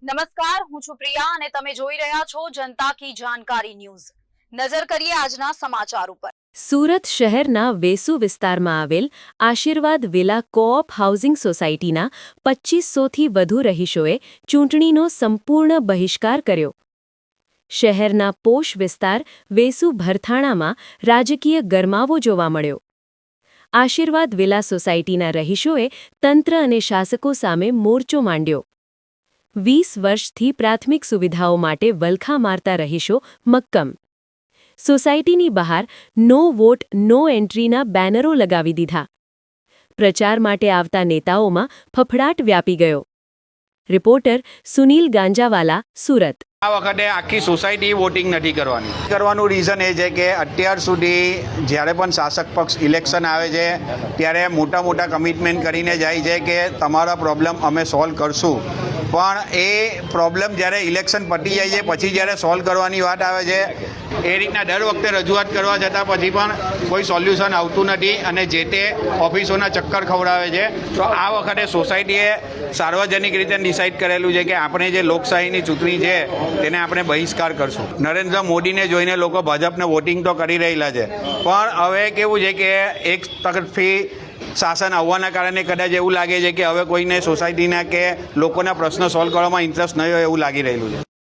નમસ્કાર, હું છું પ્રિયા અને તમે જોઈ રહ્યા છો જનતા કી જાણકારી ન્યૂઝ। નજર કરીએ આજના સમાચાર ઉપર। સુરત શહેરના વેસુ વિસ્તારમાં આવેલ આશીર્વાદ વિલા કોઓપ હાઉસિંગ સોસાયટીના 2500થી વધુ રહીશોએ ચૂંટણીનો સંપૂર્ણ બહિષ્કાર કર્યો। શહેરના પોશ વિસ્તાર વેસુ ભરથાણામાં રાજકીય ગરમાવો જોવા મળ્યો। આશીર્વાદ વિલા સોસાયટીના રહીશોએ તંત્ર અને શાસકો સામે મોરચો માંડ્યો। 20 વર્ષથી પ્રાથમિક સુવિધાઓ માટે વલખા મારતા રહીશો મક્કમ। સોસાયટીની બહાર નો વોટ નો એન્ટ્રીના બેનરો લગાવી દીધા। પ્રચાર માટે આવતા નેતાઓમાં ફફડાટ વ્યાપી ગયો। રિપોર્ટર સુનિલ ગાંજાવાલા, સુરત। આ વખતે આખી સોસાયટી વોટિંગ નથી કરવાનું રીઝન એ છે કે અત્યાર સુધી જ્યારે પણ શાસક પક્ષ ઇલેક્શન આવે છે ત્યારે મોટા મોટા કમિટમેન્ટ કરીને જાય છે કે તમારા પ્રોબ્લેમ અમે સોલ્વ કરશું, પણ એ પ્રોબ્લેમ જ્યારે ઇલેક્શન પતી જાય છે પછી જ્યારે સોલ્વ કરવાની વાત આવે છે એ રીતના દર વખતે રજૂઆત કરવા છતાં પછી પણ કોઈ સોલ્યુશન આવતું નથી અને જે તે ઓફિસોના ચક્કર ખવડાવે છે। તો આ વખતે સોસાયટીએ સાર્વજનિક રીતે ડિસાઇડ કરેલું છે કે આપણે જે લોકશાહીની ચૂંટણી છે તેને આપણે બહિષ્કાર કરશું। નરેન્દ્ર મોદીને જોઈને લોકો ભાજપને વોટિંગ તો કરી રહેલા છે, પણ હવે કેવું છે કે એક તરફથી શાસન આવવાના કારણે કદાચ એવું લાગે છે કે હવે કોઈને સોસાયટીના કે લોકોના પ્રશ્નો સોલ્વ કરવામાં ઇન્ટરેસ્ટ નહીં હોય એવું લાગી રહેલું છે।